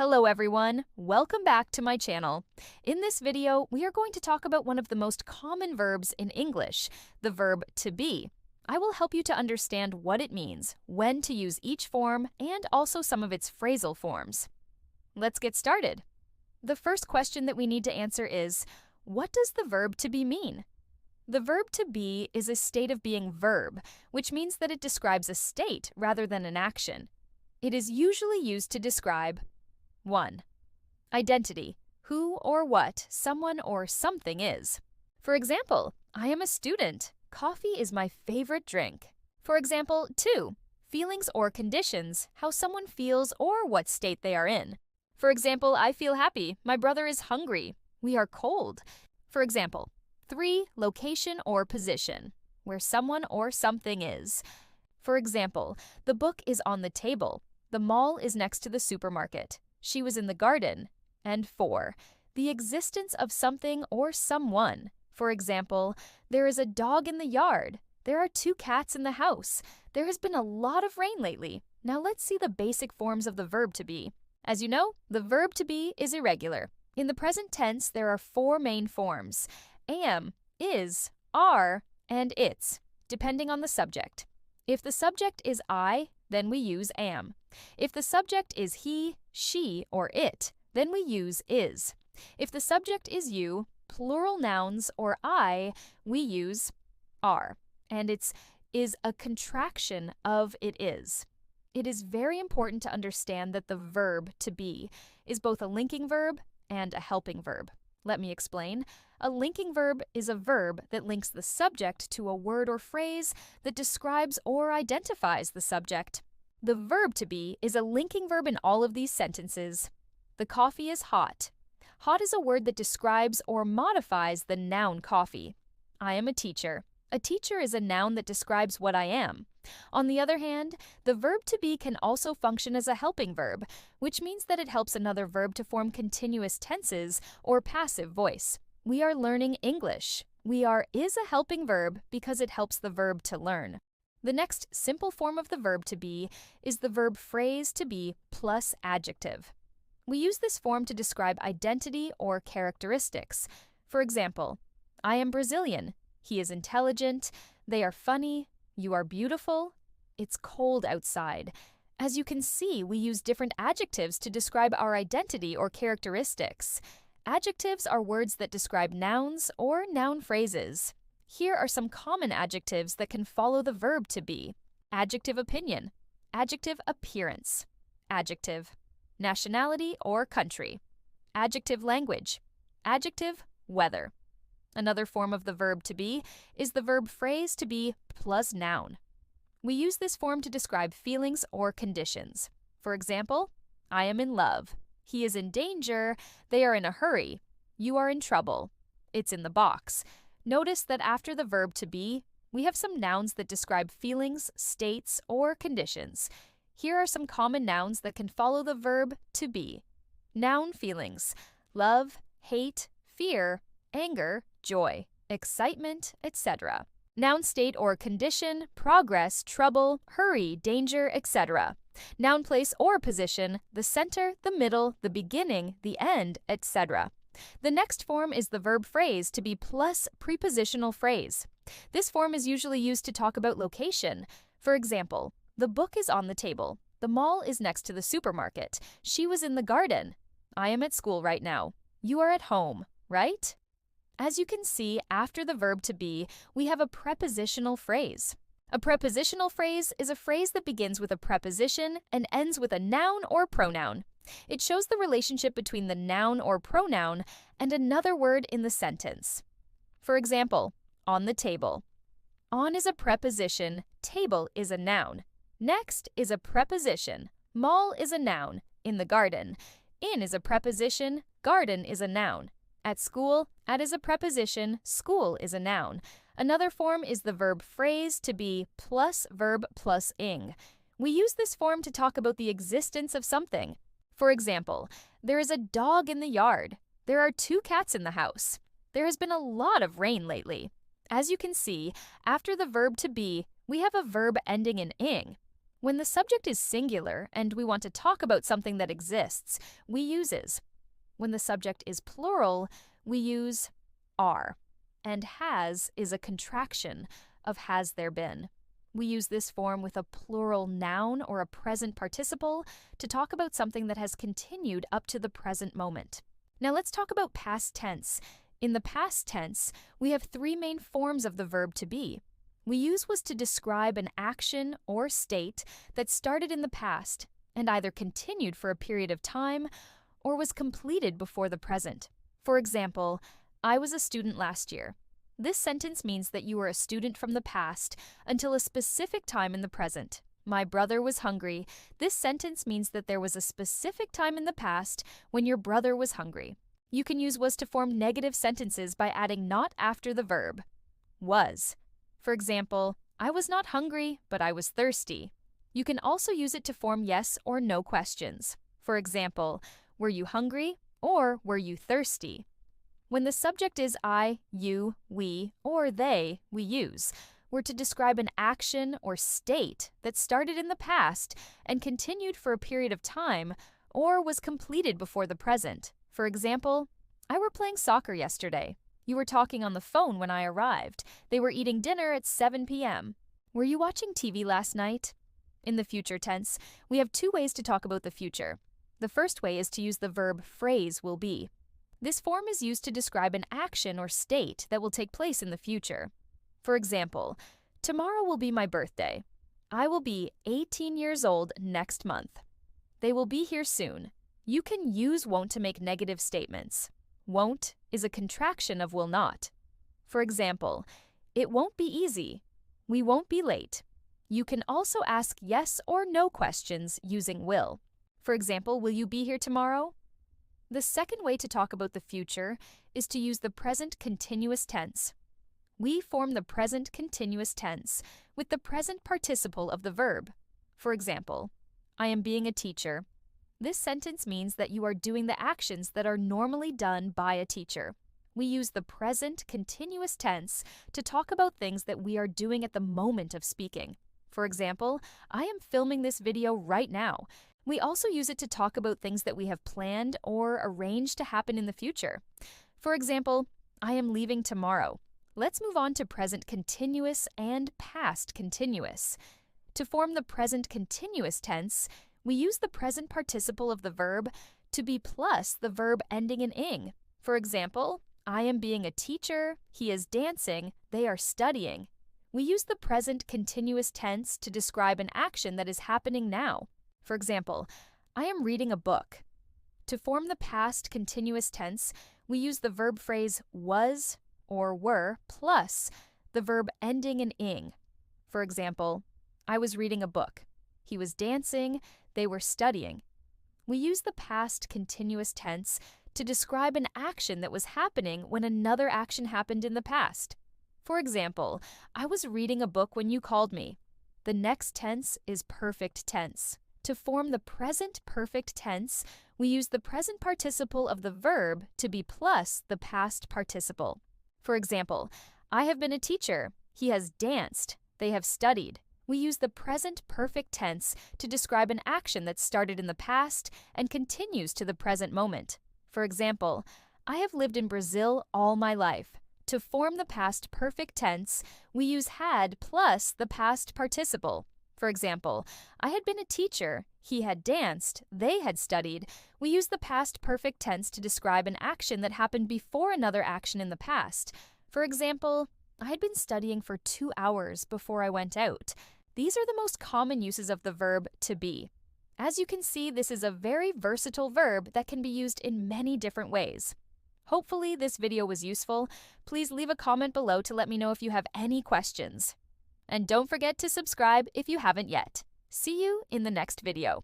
Hello everyone, welcome back to my channel. In this video, we are going to talk about one of the most common verbs in English, the verb to be. I will help you to understand what it means, when to use each form, and also some of its phrasal forms. Let's get started. The first question that we need to answer is, what does the verb to be mean? The verb to be is a state of being verb, which means that it describes a state rather than an action. It is usually used to describe 1. Identity, who or what someone or something is. For example, I am a student. Coffee is my favorite drink. For example, 2. Feelings or conditions, how someone feels or what state they are in. For example, I feel happy. My brother is hungry. We are cold. For example, 3. Location or position, where someone or something is. For example, the book is on the table. The mall is next to the supermarket. She was in the garden. And 4. The existence of something or someone. For example, there is a dog in the yard. There are 2 cats in the house. There has been a lot of rain lately. Now let's see the basic forms of the verb to be. As you know, the verb to be is irregular. In the present tense, there are 4 main forms: am, is, are, and its, depending on the subject. If the subject is I, then we use am. If the subject is he, she, or it, then we use is. If the subject is you, plural nouns, or I, we use are. And it's is a contraction of it is. It is very important to understand that the verb to be is both a linking verb and a helping verb. Let me explain. A linking verb is a verb that links the subject to a word or phrase that describes or identifies the subject. The verb to be is a linking verb in all of these sentences. The coffee is hot. Hot is a word that describes or modifies the noun coffee. I am a teacher. A teacher is a noun that describes what I am. On the other hand, the verb to be can also function as a helping verb, which means that it helps another verb to form continuous tenses or passive voice. We are learning English. We are is a helping verb because it helps the verb to learn. The next simple form of the verb to be is the verb phrase to be plus adjective. We use this form to describe identity or characteristics. For example, I am Brazilian. He is intelligent. They are funny. You are beautiful. It's cold outside. As you can see, we use different adjectives to describe our identity or characteristics. Adjectives are words that describe nouns or noun phrases. Here are some common adjectives that can follow the verb to be. Adjective opinion, adjective appearance, adjective nationality or country, adjective language, adjective weather. Another form of the verb to be is the verb phrase to be plus noun. We use this form to describe feelings or conditions. For example, I am in love. He is in danger. They are in a hurry. You are in trouble. It's in the box. Notice that after the verb to be, we have some nouns that describe feelings, states, or conditions. Here are some common nouns that can follow the verb to be. Noun feelings: love, hate, fear, anger, joy, excitement, etc. Noun state or condition: progress, trouble, hurry, danger, etc. Noun place or position: the center, the middle, the beginning, the end, etc. The next form is the verb phrase to be plus prepositional phrase. This form is usually used to talk about location. For example, the book is on the table. The mall is next to the supermarket. She was in the garden. I am at school right now. You are at home, right? As you can see, after the verb to be, we have a prepositional phrase. A prepositional phrase is a phrase that begins with a preposition and ends with a noun or pronoun. It shows the relationship between the noun or pronoun and another word in the sentence. For example, on the table. On is a preposition, table is a noun. Next is a preposition, mall is a noun, in the garden. In is a preposition, garden is a noun. At school, at is a preposition, school is a noun. Another form is the verb phrase to be plus verb plus ing. We use this form to talk about the existence of something. For example, there is a dog in the yard. There are 2 cats in the house. There has been a lot of rain lately. As you can see, after the verb to be, we have a verb ending in ing. When the subject is singular and we want to talk about something that exists, we use is. When the subject is plural, we use are. And has is a contraction of has there been. We use this form with a plural noun or a present participle to talk about something that has continued up to the present moment. Now let's talk about past tense. In the past tense, we have three main forms of the verb to be. We use was to describe an action or state that started in the past and either continued for a period of time or was completed before the present. For example, I was a student last year. This sentence means that you were a student from the past until a specific time in the present. My brother was hungry. This sentence means that there was a specific time in the past when your brother was hungry. You can use was to form negative sentences by adding not after the verb. Was. For example, I was not hungry, but I was thirsty. You can also use it to form yes or no questions. For example, were you hungry or were you thirsty? When the subject is I, you, we, or they, we use were to describe an action or state that started in the past and continued for a period of time or was completed before the present. For example, I were playing soccer yesterday. You were talking on the phone when I arrived. They were eating dinner at 7 p.m. Were you watching TV last night? In the future tense, we have two ways to talk about the future. The first way is to use the verb phrase will be. This form is used to describe an action or state that will take place in the future. For example, tomorrow will be my birthday. I will be 18 years old next month. They will be here soon. You can use won't to make negative statements. Won't is a contraction of will not. For example, it won't be easy. We won't be late. You can also ask yes or no questions using will. For example, will you be here tomorrow? The second way to talk about the future is to use the present continuous tense. We form the present continuous tense with the present participle of the verb. For example, I am being a teacher. This sentence means that you are doing the actions that are normally done by a teacher. We use the present continuous tense to talk about things that we are doing at the moment of speaking. For example, I am filming this video right now. We also use it to talk about things that we have planned or arranged to happen in the future. For example, I am leaving tomorrow. Let's move on to present continuous and past continuous. To form the present continuous tense, we use the present participle of the verb to be plus the verb ending in ing. For example, I am being a teacher, he is dancing, they are studying. We use the present continuous tense to describe an action that is happening now. For example, I am reading a book. To form the past continuous tense, we use the verb phrase was or were plus the verb ending in ing. For example, I was reading a book. He was dancing, they were studying. We use the past continuous tense to describe an action that was happening when another action happened in the past. For example, I was reading a book when you called me. The next tense is perfect tense. To form the present perfect tense, we use the present participle of the verb to be plus the past participle. For example, I have been a teacher. He has danced. They have studied. We use the present perfect tense to describe an action that started in the past and continues to the present moment. For example, I have lived in Brazil all my life. To form the past perfect tense, we use had plus the past participle. For example, I had been a teacher, he had danced, they had studied. We use the past perfect tense to describe an action that happened before another action in the past. For example, I had been studying for 2 hours before I went out. These are the most common uses of the verb to be. As you can see, this is a very versatile verb that can be used in many different ways. Hopefully this video was useful. Please leave a comment below to let me know if you have any questions. And don't forget to subscribe if you haven't yet. See you in the next video.